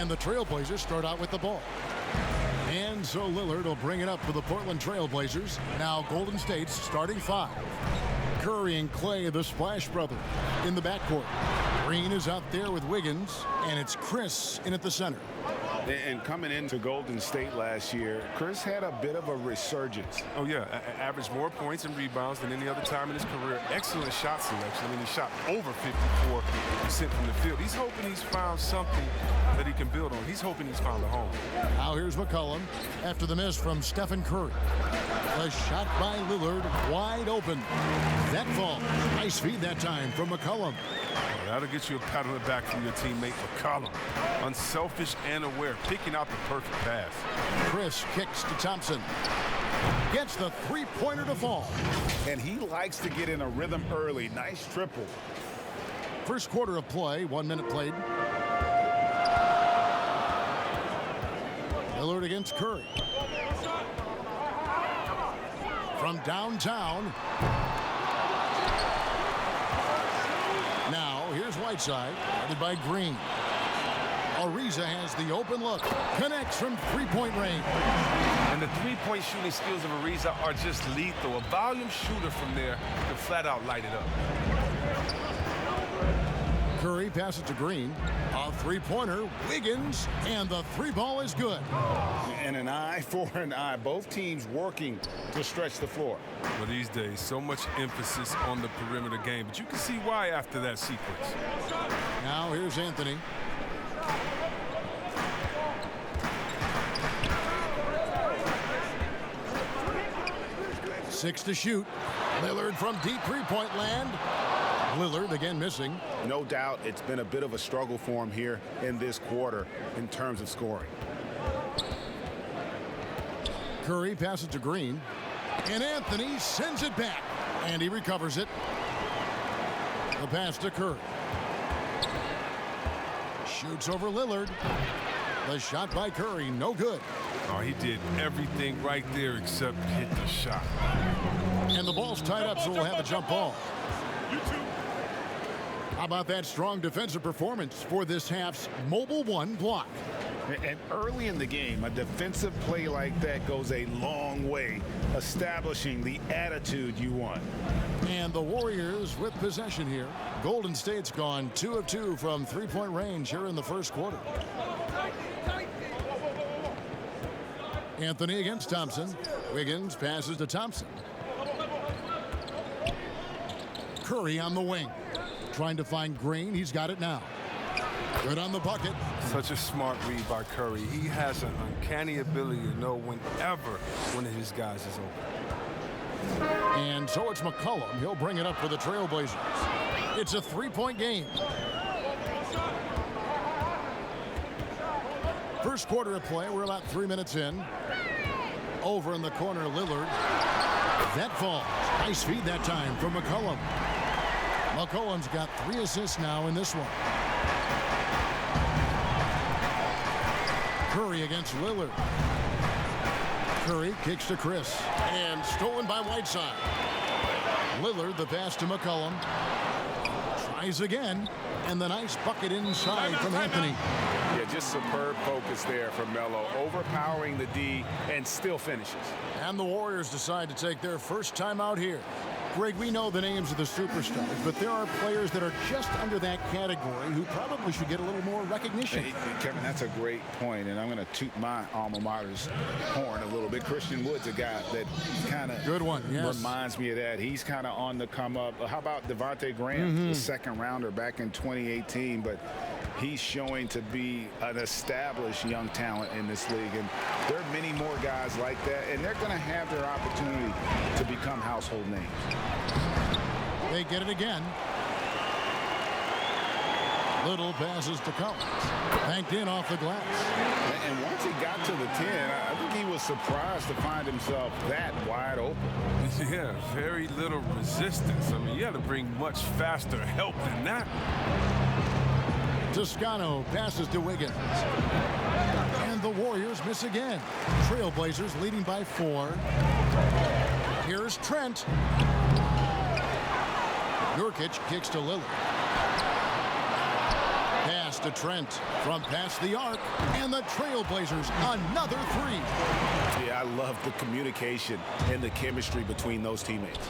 And the Trailblazers start out with the ball. And so Lillard will bring it up for the Portland Trailblazers. Now Golden State's starting five. Curry and KLAY, the Splash Brothers, in the backcourt. Green is out there with Wiggins, and it's Chris in at the center. And coming into Golden State last year, Chris had a bit of a resurgence. Oh, yeah. Averaged more points and rebounds than any other time in his career. Excellent shot selection. I mean, he shot over 54% from the field. He's hoping he's found something that he can build on. He's hoping he's found a home. Now here's McCollum after the miss from Stephen Curry. A shot by Lillard, wide open. That falls. Nice feed that time from McCollum. Oh, that'll get you a pat on the back from your teammate McCollum. Unselfish and aware, picking out the perfect pass. Chris kicks to Thompson. Gets the three-pointer to fall. And he likes to get in a rhythm early. Nice triple. First quarter of play, 1 minute played. Lillard against Curry. From downtown. Now, here's Whiteside, guarded by Green. Ariza has the open look. Connects from three-point range. And the three-point shooting skills of Ariza are just lethal. A volume shooter from there can flat out light it up. Curry passes to Green. A three-pointer, Wiggins, and the three ball is good. And an eye for an eye. Both teams working to stretch the floor. Well, these days, so much emphasis on the perimeter game, but you can see why after that sequence. Now here's Anthony. Six to shoot. Lillard from deep three-point land. Lillard again missing. No doubt it's been a bit of a struggle for him here in this quarter in terms of scoring. Curry passes to Green. And Anthony sends it back. And he recovers it. The pass to Curry. Shoots over Lillard. The shot by Curry, no good. Oh, he did everything right there except hit the shot. And the ball's tied up, so we'll have a jump ball. How about that strong defensive performance for this half's Mobile One block? And early in the game, a defensive play like that goes a long way, establishing the attitude you want. And the Warriors with possession here. Golden State's gone 2 of 2 from three-point range here in the first quarter. Anthony against Thompson. Wiggins passes to Thompson. Curry on the wing. Trying to find Green. He's got it now. Good on the bucket. Such a smart read by Curry. He has an uncanny ability to know whenever one of his guys is open. And so it's McCollum. He'll bring it up for the Trailblazers. It's a three-point game. First quarter of play. We're about 3 minutes in. Over in the corner, Lillard. That falls. Nice feed that time from McCollum. McCollum's got 3 assists now in this one. Curry against Lillard. Curry kicks to Chris. And stolen by Whiteside. Lillard, the pass to McCollum. Tries again. And the nice bucket inside from Anthony. Yeah, just superb focus there from Melo. Overpowering the D and still finishes. And the Warriors decide to take their first time out here. Greg, we know the names of the superstars, but there are players that are just under that category who probably should get a little more recognition. Hey, Kevin, that's a great point, and I'm going to toot my alma mater's horn a little bit. Christian Wood's a guy that kind of reminds me of that. He's kind of on the come up. How about Devontae Graham, the second rounder back in 2018, but he's showing to be an established young talent in this league, and there are many more guys like that, and they're going to have their opportunity to become household names. They get it again. Little passes to Collins. Banked in off the glass. And once he got to the 10, I think he was surprised to find himself that wide open. Yeah, very little resistance. I mean, you had to bring much faster help than that. Toscano passes to Wiggins. And the Warriors miss again. Trailblazers leading by 4. Here's Trent. Nurkic kicks to Lillard. Pass to Trent from past the arc, and the Trailblazers another three. Yeah, I love the communication and the chemistry between those teammates.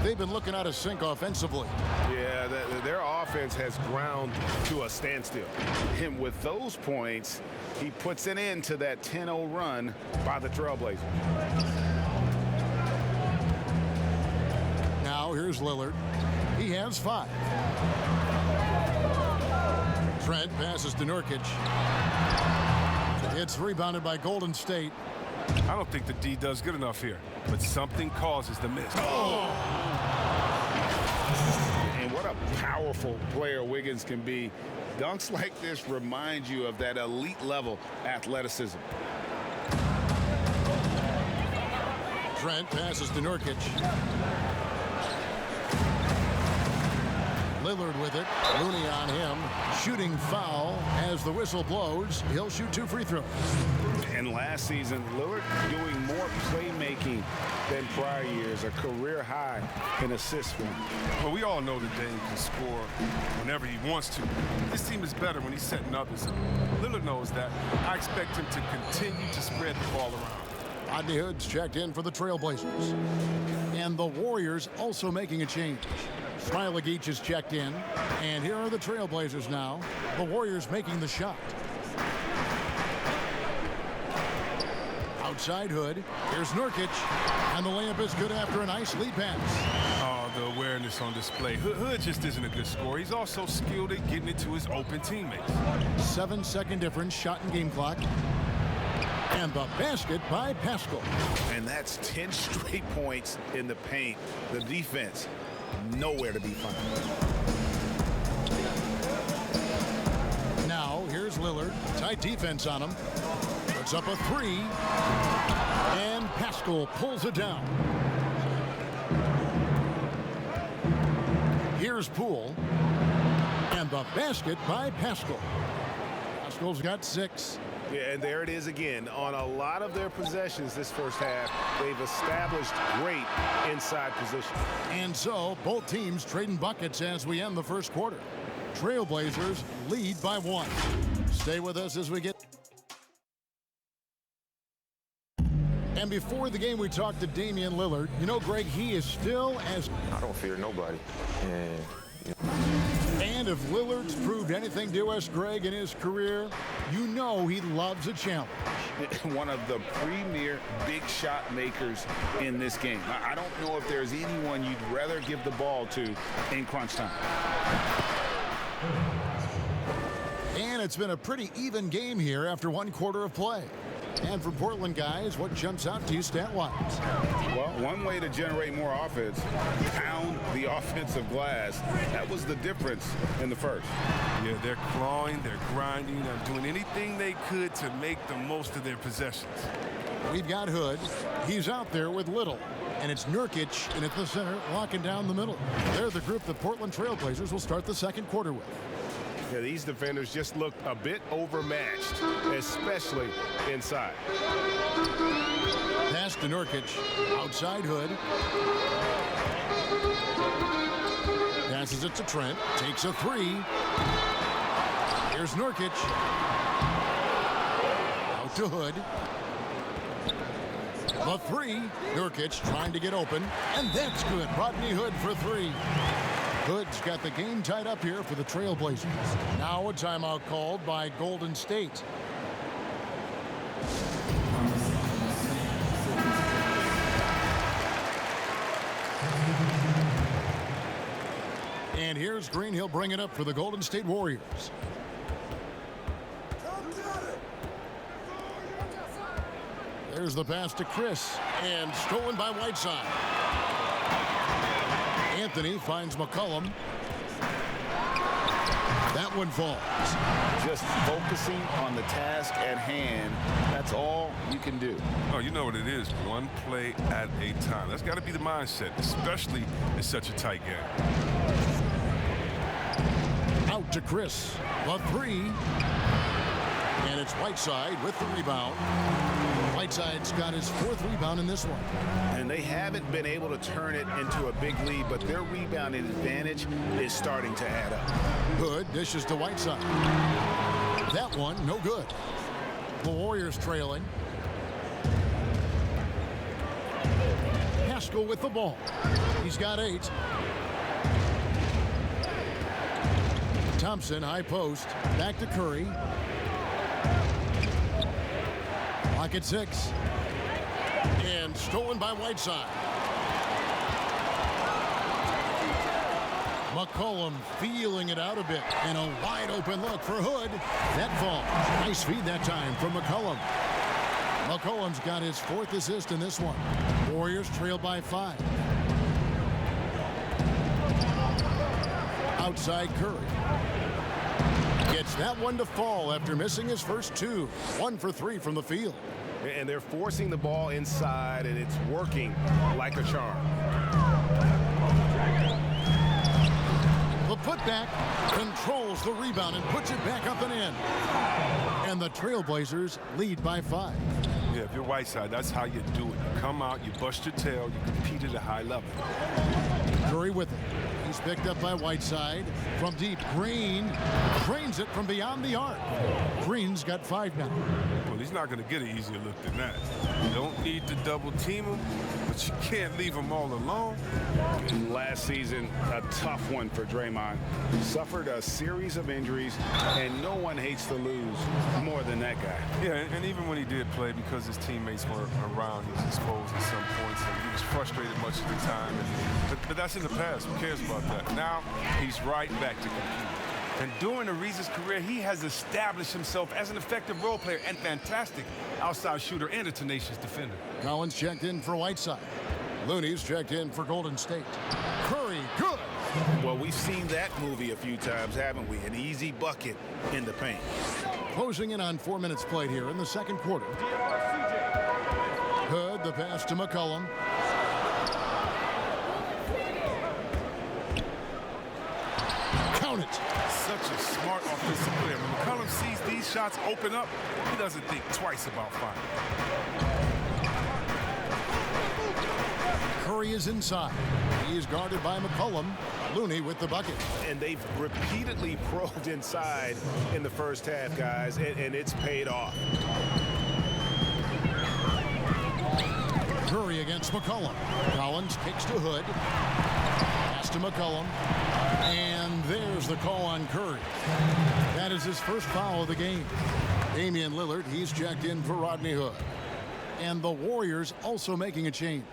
They've been looking out of sync offensively. Yeah, their offense has ground to a standstill. And with those points, he puts an end to that 10-0 run by the Trailblazers. Now here's Lillard. He has 5. Trent passes to Nurkic. It's rebounded by Golden State. I don't think the D does good enough here, but something causes the miss. Oh! And what a powerful player Wiggins can be. Dunks like this remind you of that elite level athleticism. Trent passes to Nurkic. Lillard with it. Looney on him. Shooting foul as the whistle blows. He'll shoot 2 free throws. And last season, Lillard doing more playmaking than prior years. A career high in assists for him. Well, we all know that Dame can score whenever he wants to. This team is better when he's setting others up. Lillard knows that. I expect him to continue to spread the ball around. Rodney Hood's checked in for the Trailblazers. And the Warriors also making a change. Smailagic is checked in. And here are the Trailblazers now. The Warriors making the shot. Outside Hood. Here's Nurkic. And the layup is good after a nice lead pass. Oh, the awareness on display. Hood just isn't a good scorer. He's also skilled at getting it to his open teammates. 7-second difference, shot and game clock. And the basket by Pascal. And that's 10 straight points in the paint. The defense, nowhere to be found. Now, here's Lillard. Tight defense on him. Puts up a 3. And Pascal pulls it down. Here's Poole. And the basket by Pascal. Pascal's got 6. Yeah, and there it is again. On a lot of their possessions this first half, they've established great inside position. And so, both teams trading buckets as we end the first quarter. Trailblazers lead by 1. Stay with us as we get... And before the game, we talked to Damien Lillard. You know, Greg, he is still as... I don't fear nobody. And if Lillard's proved anything to us, Greg, in his career, you know he loves a challenge. One of the premier big shot makers in this game. I don't know if there's anyone you'd rather give the ball to in crunch time. And it's been a pretty even game here after 1 quarter of play. And for Portland guys, what jumps out to you stat-wise? Well, one way to generate more offense, pound the offensive glass. That was the difference in the first. Yeah, they're clawing, they're grinding, they're doing anything they could to make the most of their possessions. We've got Hood. He's out there with Little. And it's Nurkic in at the center, locking down the middle. They're the group the Portland Trailblazers will start the second quarter with. Yeah, these defenders just looked a bit overmatched, especially inside. Pass to Nurkic. Outside Hood. Passes it to Trent. Takes a 3. Here's Nurkic. Out to Hood. The 3. Nurkic trying to get open. And that's good. Rodney Hood for 3. Hood's got the game tied up here for the Trailblazers. Now a timeout called by Golden State. And here's Green. He'll bring it up for the Golden State Warriors. There's the pass to Chris. And stolen by Whiteside. Anthony finds McCollum. That one falls. Just focusing on the task at hand. That's all you can do. Oh, you know what it is. One play at a time. That's got to be the mindset, especially in such a tight game. Out to Chris. The 3. And it's Whiteside with the rebound. Whiteside's got his 4th rebound in this one. And they haven't been able to turn it into a big lead, but their rebounding advantage is starting to add up. Hood dishes to Whiteside. That one, no good. The Warriors trailing. Haskell with the ball. He's got 8. Thompson, high post. Back to Curry. Lock at 6. And stolen by Whiteside. McCollum feeling it out a bit. And a wide open look for Hood. That falls. Nice feed that time from McCollum. McCollum's got his 4th assist in this one. Warriors trail by 5. Outside Curry. Gets that one to fall after missing his first 2. 1 for 3 from the field. And they're forcing the ball inside, and it's working like a charm. The putback controls the rebound and puts it back up and in. And the Trailblazers lead by 5. Yeah, if you're Whiteside, that's how you do it. You come out, you bust your tail, you compete at a high level. Curry with it. He's picked up by Whiteside. From deep, Green drains it from beyond the arc. Green's got 5 now. Well, he's not going to get an easier look than that. You don't need to double team him, but you can't leave him all alone. Last season, a tough one for Draymond. Suffered a series of injuries, and no one hates to lose more than that guy. Yeah, and even when he did play, because his teammates weren't around, he was exposed at some points, and he was frustrated much of the time. But that's in the past. Who cares about that? Now, he's right back to competing. And during the Reese's career, he has established himself as an effective role player and fantastic outside shooter and a tenacious defender. Collins checked in for Whiteside. Looney's checked in for Golden State. Curry, good. Well, we've seen that movie a few times, haven't we? An easy bucket in the paint. Closing in on 4 minutes played here in the second quarter. Hood, the pass to McCollum. Count it. Such a smart offensive player. When McCollum sees these shots open up, he doesn't think twice about firing. Curry is inside. He is guarded by McCollum. Looney with the bucket. And they've repeatedly probed inside in the first half, guys, and it's paid off. Curry against McCollum. Collins kicks to Hood. Pass to McCollum. And there's the call on Curry. That is his first foul of the game. Damien Lillard, he's checked in for Rodney Hood. And the Warriors also making a change.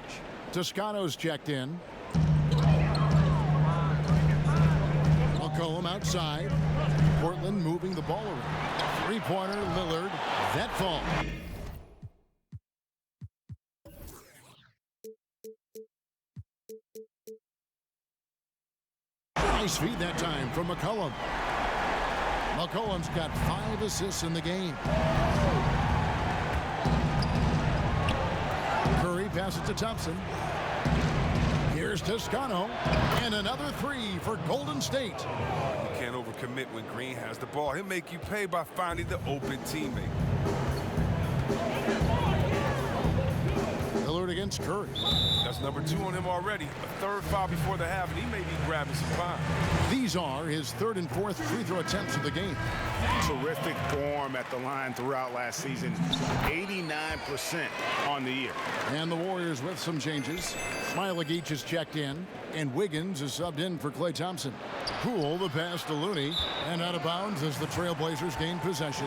Toscano's checked in. McCollum outside. Portland moving the ball around. Three-pointer, Lillard. That fall. Nice feed that time from McCollum. McCollum's got 5 assists in the game. Curry passes to Thompson. Here's Toscano. And another 3 for Golden State. You can't overcommit when Green has the ball. He'll make you pay by finding the open teammate. Lillard against Curry. That's number 2 on him already. A third foul before the half, and he may be grabbing some time. These are his 3rd and 4th free throw attempts of the game. Terrific form at the line throughout last season. 89% on the year. And the Warriors with some changes. Smiley-Geach is checked in, and Wiggins is subbed in for Klay Thompson. Poole, the pass to Looney, and out of bounds as the Trailblazers gain possession.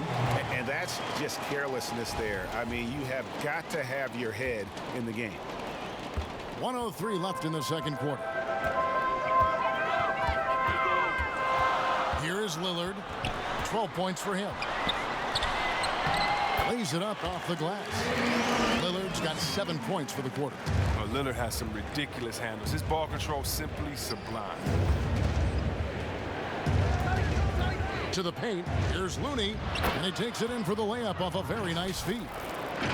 And that's just carelessness there. I mean, you have got to have your head in the game. 1:03 left in the second quarter. Here is Lillard. 12 points for him. Lays it up off the glass. Lillard's got 7 points for the quarter. Lillard has some ridiculous handles. His ball control simply sublime. To the paint. Here's Looney. And he takes it in for the layup off a very nice feed.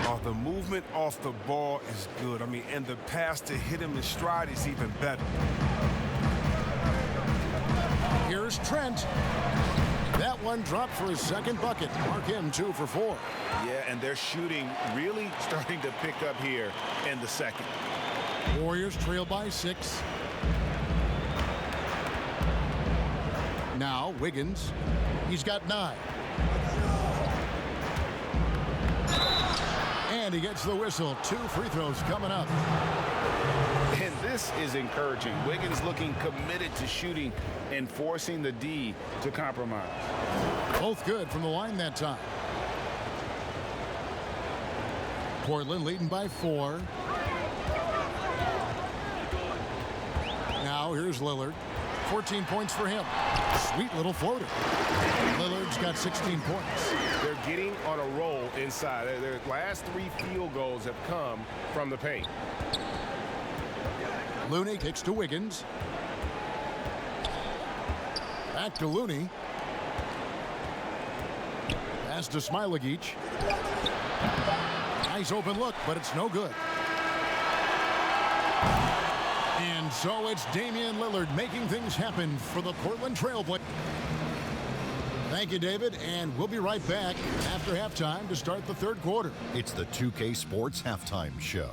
Oh, the movement off the ball is good. I mean, and the pass to hit him in stride is even better. Here's Trent. That one dropped for his second bucket. Mark him 2 for 4. Yeah, and their shooting really starting to pick up here in the second. Warriors trail by 6. Now Wiggins. He's got 9. And he gets the whistle. 2 free throws coming up. And this is encouraging. Wiggins looking committed to shooting and forcing the D to compromise. Both good from the line that time. Portland leading by 4. Now here's Lillard. 14 points for him. Sweet little floater. Lillard's got 16 points. They're getting on a roll inside. Their last 3 field goals have come from the paint. Looney kicks to Wiggins. Back to Looney. Pass to Smailagic. Nice open look, but it's no good. And so it's Damien Lillard making things happen for the Portland Trail Blazers. Thank you, David, and we'll be right back after halftime to start the third quarter. It's the 2K Sports Halftime Show.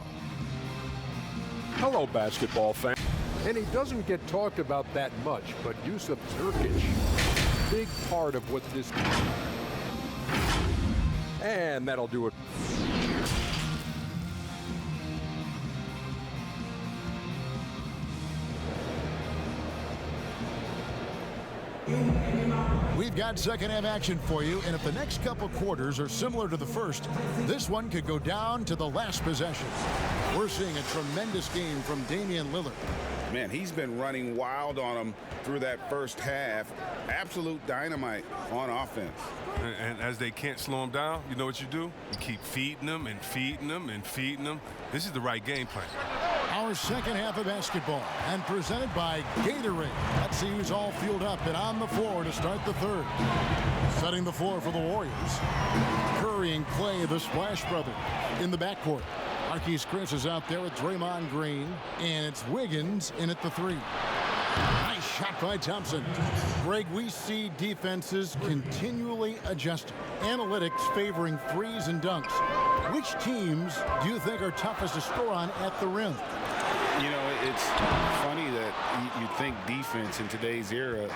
Hello, basketball fan. And he doesn't get talked about that much, but Yusuf Nurkic, big part of what this. And that'll do it. We've got second half action for you, and if the next couple quarters are similar to the first, this one could go down to the last possession. We're seeing a tremendous game from Damien Lillard. Man, he's been running wild on them through that first half. Absolute dynamite on offense. And as they can't slow him down, you know what you do? You keep feeding them and feeding them and feeding them. This is the right game plan. Our second half of basketball, and presented by Gatorade. Let's see who's all fueled up and on the floor to start the third. Setting the floor for the Warriors. Curry and Clay, the Splash Brothers, in the backcourt. Marquise Chris is out there with Draymond Green, and it's Wiggins in at the 3. Nice shot by Thompson. Greg, we see defenses continually adjusting. Analytics favoring threes and dunks. Which teams do you think are toughest to score on at the rim? You know, it's funny that you think defense in today's era,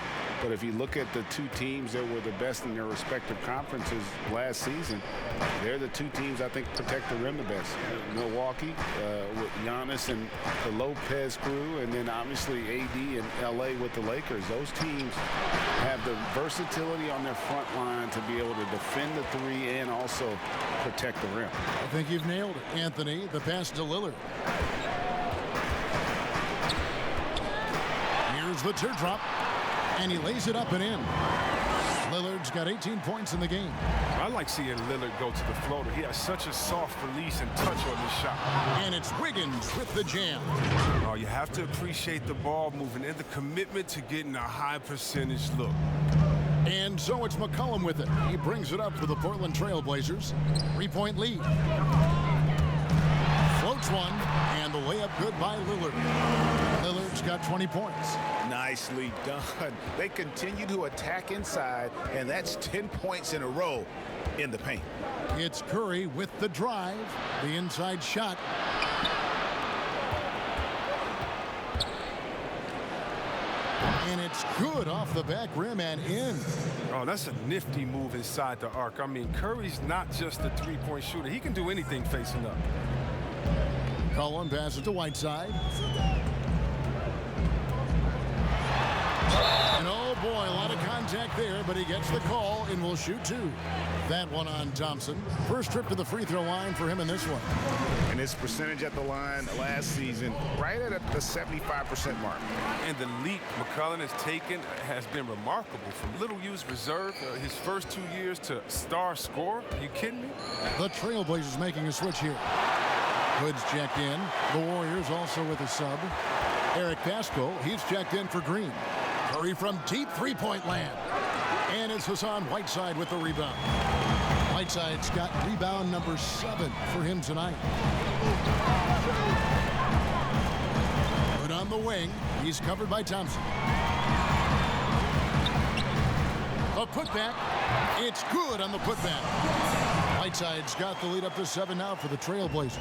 but if you look at the 2 teams that were the best in their respective conferences last season, they're the 2 teams I think protect the rim the best. Milwaukee with Giannis and the Lopez crew, and then obviously AD and LA with the Lakers. Those teams have the versatility on their front line to be able to defend the 3 and also protect the rim. I think you've nailed it, Anthony. The pass to Lillard. Here's the teardrop, and he lays it up and in. Lillard's got 18 points in the game. I like seeing Lillard go to the floater. He has such a soft release and touch on this shot. And it's Wiggins with the jam. Oh, you have to appreciate the ball moving and the commitment to getting a high percentage look. And so it's McCollum with it. He brings it up for the Portland Trail Blazers. 3-point lead. Floats one, and the layup good by Lillard. Lillard's got 20 points. Nicely done. They continue to attack inside, and that's 10 points in a row in the paint. It's Curry with the drive, the inside shot. And it's good off the back rim and in. Oh, that's a nifty move inside the arc. I mean, Curry's not just a 3-point shooter. He can do anything facing up. Cullen passes to Whiteside. And oh boy, a lot of contact there, but he gets the call and will shoot 2. That one on Thompson. First trip to the free throw line for him in this one. And his percentage at the line last season, right at the 75% mark. And the leap McCollum has taken has been remarkable. From little used reserve his first 2 years to star scorer. Are you kidding me? The Trailblazers making a switch here. Hood's checked in. The Warriors also with a sub. Eric Pascal, he's checked in for Green. Curry from deep three-point land. And it's Hassan Whiteside with the rebound. Whiteside's got rebound number 7 for him tonight. But on the wing, he's covered by Thompson. A putback. It's good on the putback. Whiteside's got the lead up to 7 now for the Trailblazers.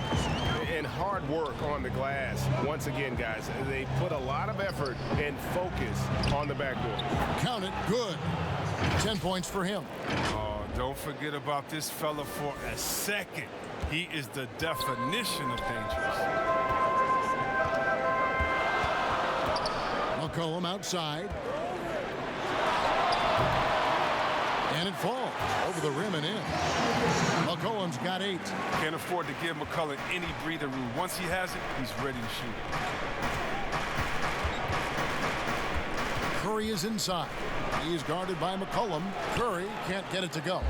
And hard work on the glass. Once again, guys, they put a lot of effort and focus on the backboard. Count it. Good. 10 points for him. Oh, don't forget about this fella for a second. He is the definition of dangerous. McCollum outside. And it falls over the rim and in. McCollum's got 8. Can't afford to give McCollum any breathing room. Once he has it, he's ready to shoot. Curry is inside. He's guarded by McCollum. Curry can't get it to go.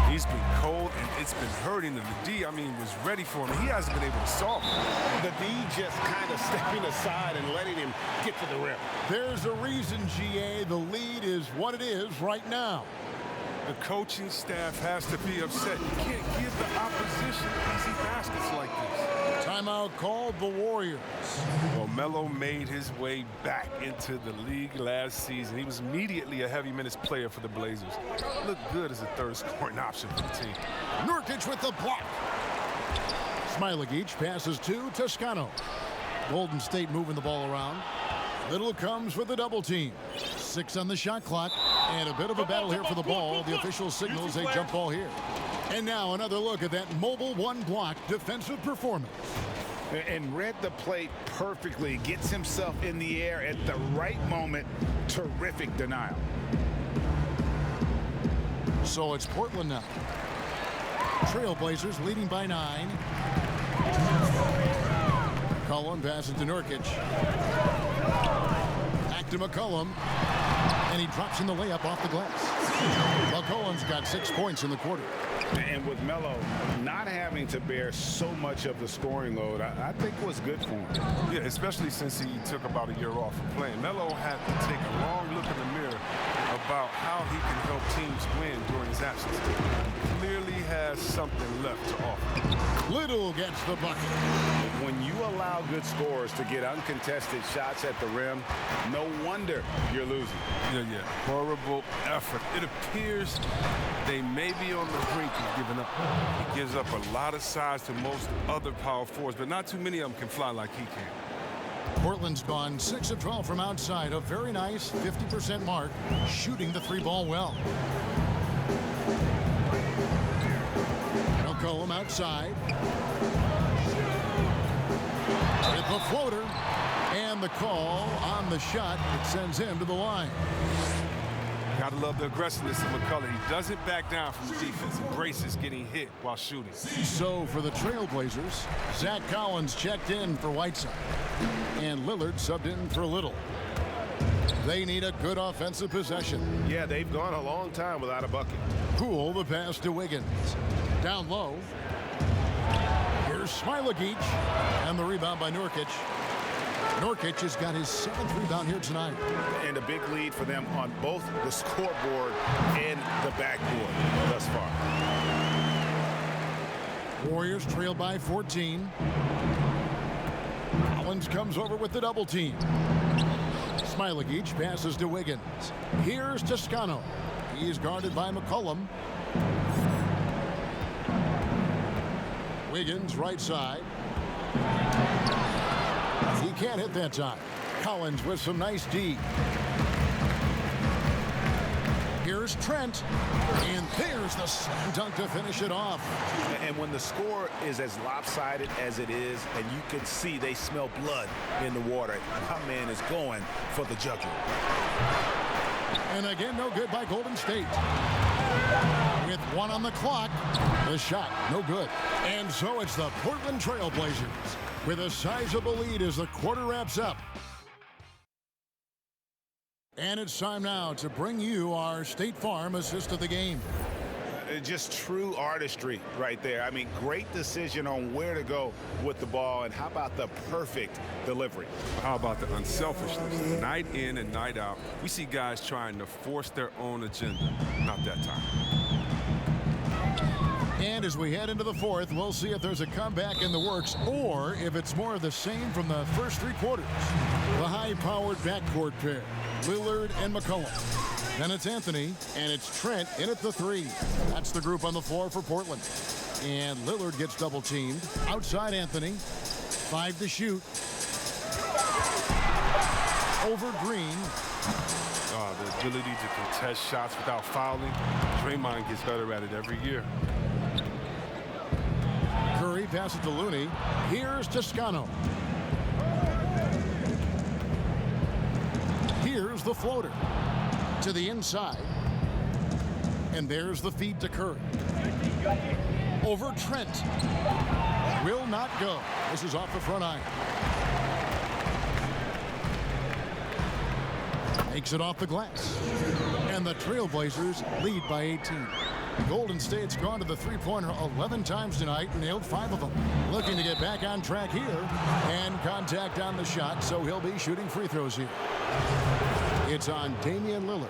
He's been cold, and it's been hurting him. The D, was ready for him. He hasn't been able to solve it. The D just kind of stepping aside and letting him get to the rim. There's a reason, GA, the lead is what it is right now. The coaching staff has to be upset. You can't give the opposition easy baskets like this. Timeout called the Warriors. Well, Melo made his way back into the league last season. He was immediately a heavy minutes player for the Blazers. Looked good as a third scoring option for the team. Nurkic with the block. Smailagic passes to Toscano. Golden State moving the ball around. Little comes for the double team. 6 on the shot clock. And a bit of a battle here for the ball. The official signals a jump ball here. And now another look at that mobile one-block defensive performance. And read the play perfectly. Gets himself in the air at the right moment. Terrific denial. So it's Portland now. Trailblazers leading by 9. McCollum passes to Nurkic. Back to McCollum. And he drops in the layup off the glass. McCollum's got 6 points in the quarter. And with Melo not having to bear so much of the scoring load, I think was good for him. Yeah, especially since he took about a year off from playing. Melo had to take a long look in the mirror about how he can help teams win during his absence. Clearly has something left to offer. Little gets the bucket. When you allow good scorers to get uncontested shots at the rim, no wonder you're losing. Yeah. Horrible effort. It appears they may be on the brink of giving up. He gives up a lot of size to most other power forwards, but not too many of them can fly like he can. Portland's gone 6 of 12 from outside. A very nice 50% mark, shooting the 3-ball well. McCollum outside. With the floater. And the call on the shot. It sends him to the line. Gotta love the aggressiveness of McCollum. He doesn't back down from the defense. Embraces getting hit while shooting. So for the Trailblazers, Zach Collins checked in for Whiteside. And Lillard subbed in for Little. They need a good offensive possession. Yeah, they've gone a long time without a bucket. Poole the pass to Wiggins. Down low. Here's Smailagic. And the rebound by Nurkic. Nurkic has got his 7th rebound here tonight. And a big lead for them on both the scoreboard and the backboard thus far. Warriors trail by 14. Collins comes over with the double team. Smailagic passes to Wiggins. Here's Toscano. He's guarded by McCollum. Wiggins right side. He can't hit that time. Collins with some nice D. Here's Trent. And there's the slam dunk to finish it off. And when the score is as lopsided as it is, and you can see they smell blood in the water, my man is going for the jugular. And again, no good by Golden State. With 1 on the clock, the shot, no good. And so it's the Portland Trailblazers with a sizable lead as the quarter wraps up. And it's time now to bring you our State Farm assist of the game. Just true artistry right there. I mean, great decision on where to go with the ball, and how about the perfect delivery? How about the unselfishness? Night in and night out, we see guys trying to force their own agenda. Not that time. And as we head into the fourth, we'll see if there's a comeback in the works or if it's more of the same from the first 3 quarters. The high-powered backcourt pair, Lillard and McCollum. Then it's Anthony, and it's Trent in at the 3. That's the group on the floor for Portland. And Lillard gets double teamed. Outside Anthony. 5 to shoot. Over Green. The ability to contest shots without fouling. Draymond gets better at it every year. Curry passes to Looney. Here's Toscano. Here's the floater to the inside. And there's the feed to Curry. Over Trent. Will not go. This is off the front iron. Makes it off the glass. And the Trailblazers lead by 18. Golden State's gone to the three-pointer 11 times tonight and nailed 5 of them. Looking to get back on track here. And contact on the shot, so he'll be shooting free throws here. It's on Damien Lillard.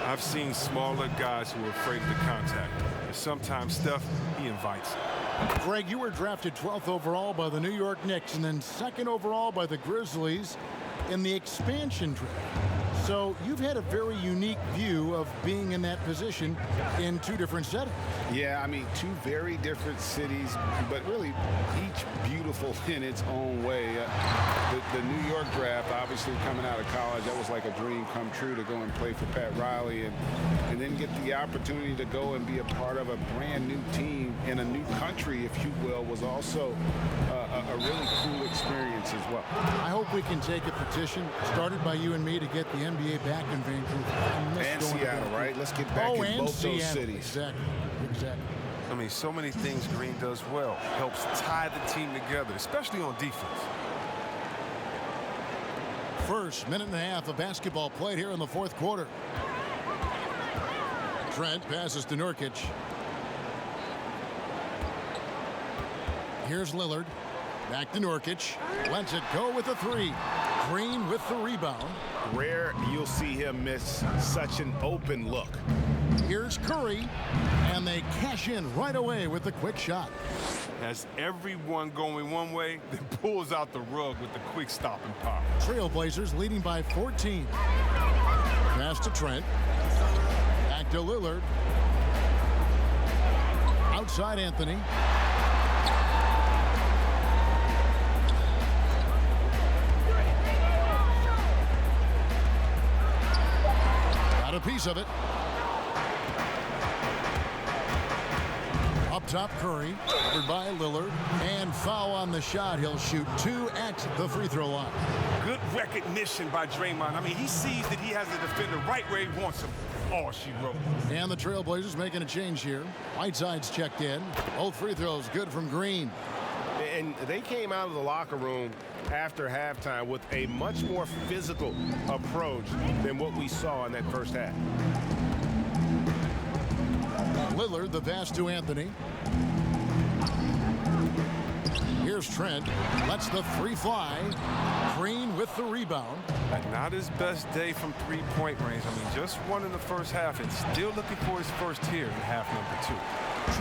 I've seen smaller guys who are afraid of the contact. And sometimes Steph, he invites it. Greg, you were drafted 12th overall by the New York Knicks and then 2nd overall by the Grizzlies in the expansion draft. So you've had a very unique view of being in that position in 2 different settings. Yeah, I mean, 2 very different cities, but really each beautiful in its own way. The New York draft, obviously coming out of college, that was like a dream come true to go and play for Pat Riley and then get the opportunity to go and be a part of a brand new team in a new country, if you will, was also a really cool experience as well. I hope we can take a petition started by you and me to get the NBA back in Vancouver. And Seattle, right? Let's get back in both those cities. Exactly. I mean, so many things Green does well. Helps tie the team together, especially on defense. First minute and a half of basketball played here in the 4th quarter. Trent passes to Nurkic. Here's Lillard. Back to Nurkic. Lets it go with a 3. Green with the rebound. Rare you'll see him miss such an open look. Here's Curry. And they cash in right away with the quick shot. Has everyone going one way, then pulls out the rug with the quick stop and pop. Trailblazers leading by 14. Pass to Trent. Back to Lillard. Outside Anthony. Got a piece of it. Up top, Curry, covered by Lillard, and foul on the shot. He'll shoot 2 at the free throw line. Good recognition by Draymond. I mean, he sees that he has the defender right where he wants him. All she wrote. And the Trailblazers making a change here. Whiteside's checked in. Both free throws good from Green. And they came out of the locker room after halftime with a much more physical approach than what we saw in that first half. Lillard, the pass to Anthony. Here's Trent. Lets the 3 fly. Green with the rebound. Not his best day from three-point range. I mean, just one in the first half and still looking for his first here in half number 2.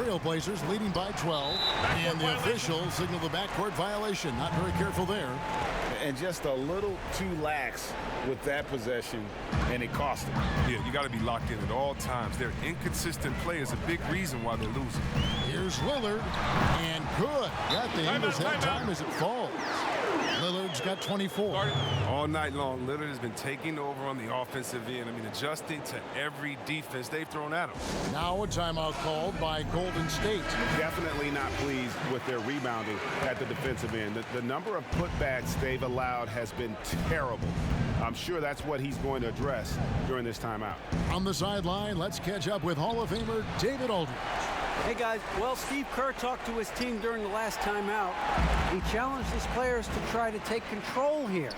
Trailblazers leading by 12. And the officials signal the backcourt violation. Not very careful there. And just a little too lax with that possession, and it cost them. Yeah, you got to be locked in at all times. Their inconsistent play is a big reason why they're losing. Here's Lillard, and good. Got the English that time as it falls. Lillard's got 24. All night long, Lillard has been taking over on the offensive end. I mean, adjusting to every defense they've thrown at him. Now a timeout called by Golden State. Definitely not pleased with their rebounding at the defensive end. The number of putbacks they've allowed has been terrible. I'm sure that's what he's going to address during this timeout. On the sideline, let's catch up with Hall of Famer David Aldridge. Hey guys, well, Steve Kerr talked to his team during the last timeout. He challenged his players to try to take control here.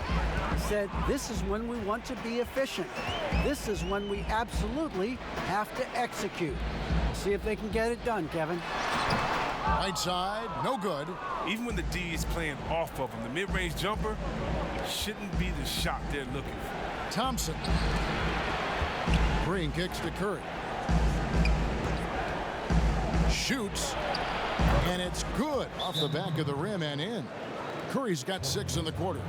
He said, this is when we want to be efficient. This is when we absolutely have to execute. See if they can get it done, Kevin. Right side, no good. Even when the D is playing off of him, the mid-range jumper shouldn't be the shot they're looking for. Thompson. Green kicks to Curry. Shoots, and it's good off the back of the rim and in. Curry's got 6 in the quarter.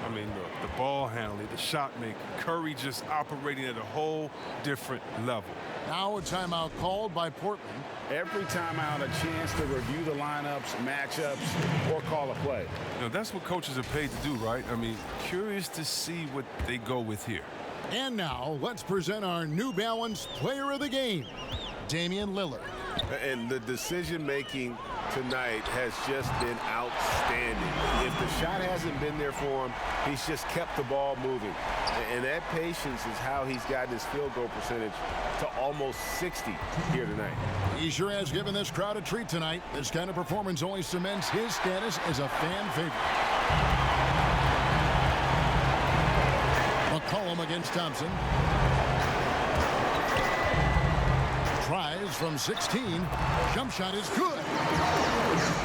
I mean, look, the ball handling, the shot making. Curry just operating at a whole different level. Now a timeout called by Portland. Every timeout, a chance to review the lineups, matchups, or call a play. You know, that's what coaches are paid to do, right? I mean, curious to see what they go with here. And now let's present our New Balance Player of the Game, Damien Lillard. And the decision-making tonight has just been outstanding. If the shot hasn't been there for him, he's just kept the ball moving. And that patience is how he's gotten his field goal percentage to almost 60 here tonight. He sure has given this crowd a treat tonight. This kind of performance only cements his status as a fan favorite. McCollum against Thompson. Tries from 16. Jump shot is good.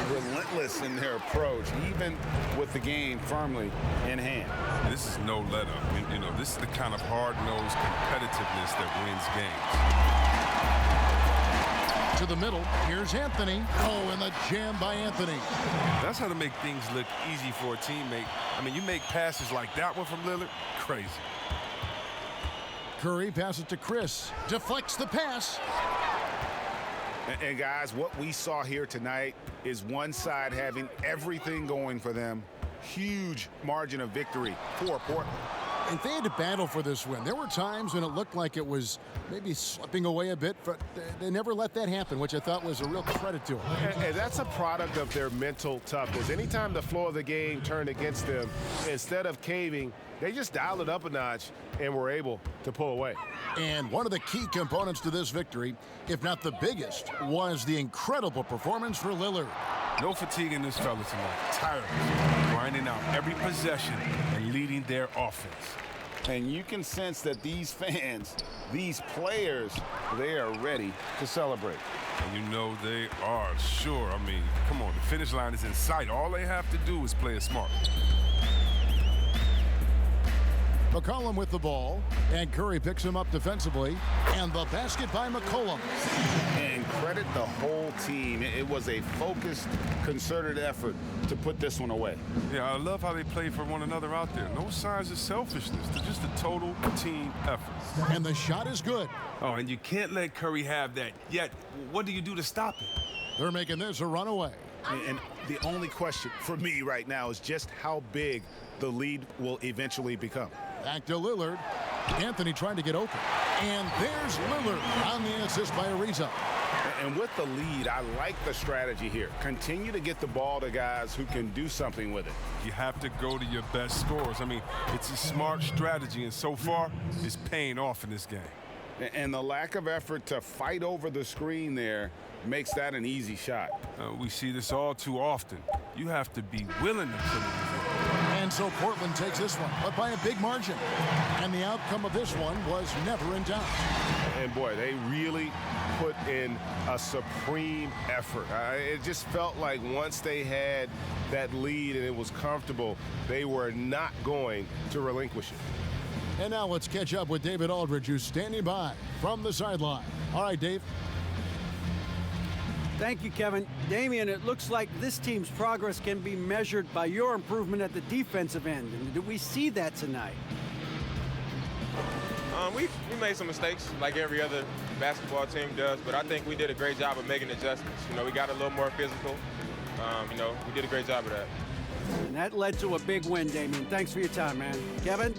Relentless in their approach, even with the game firmly in hand. This is no let up. I mean, you know, this is the kind of hard-nosed competitiveness that wins games. To the middle, here's Anthony. Oh, and the jam by Anthony. That's how to make things look easy for a teammate. I mean, you make passes like that one from Lillard, crazy. Curry passes to Chris. Deflects the pass. And guys, what we saw here tonight is one side having everything going for them. Huge margin of victory for Portland. And they had to battle for this win. There were times when it looked like it was maybe slipping away a bit, but they never let that happen, which I thought was a real credit to them. And that's a product of their mental toughness. Anytime the flow of the game turned against them, instead of caving, they just dialed it up a notch and were able to pull away. And one of the key components to this victory, if not the biggest, was the incredible performance for Lillard. No fatigue in this fella tonight. Tireless, grinding out every possession and leading their offense. And you can sense that these fans, these players, they are ready to celebrate. And you know they are, sure. I mean, come on, the finish line is in sight. All they have to do is play it smart. McCollum with the ball, and Curry picks him up defensively, and the basket by McCollum. And credit the whole team. It was a focused, concerted effort to put this one away. Yeah, I love how they play for one another out there. No signs of selfishness. They're just a total team effort. And the shot is good. Oh, and you can't let Curry have that. Yet, what do you do to stop it? They're making this a runaway. And the only question for me right now is just how big the lead will eventually become. Back to Lillard. Anthony trying to get open. And there's Lillard on the assist by Ariza. And with the lead, I like the strategy here. Continue to get the ball to guys who can do something with it. You have to go to your best scorers. I mean, it's a smart strategy, and so far, it's paying off in this game. And the lack of effort to fight over the screen there makes that an easy shot. We see this all too often. You have to be willing to put it in. And so Portland takes this one, but by a big margin. And the outcome of this one was never in doubt. And boy, they really put in a supreme effort. It just felt like once they had that lead and it was comfortable, they were not going to relinquish it. And now let's catch up with David Aldridge, who's standing by from the sideline. All right, Dave. Thank you, Kevin. Damien, it looks like this team's progress can be measured by your improvement at the defensive end. And do we see that tonight? We made some mistakes like every other basketball team does, but I think we did a great job of making adjustments. You know, we got a little more physical. You know, we did a great job of that. And that led to a big win, Damien. Thanks for your time, man. Kevin?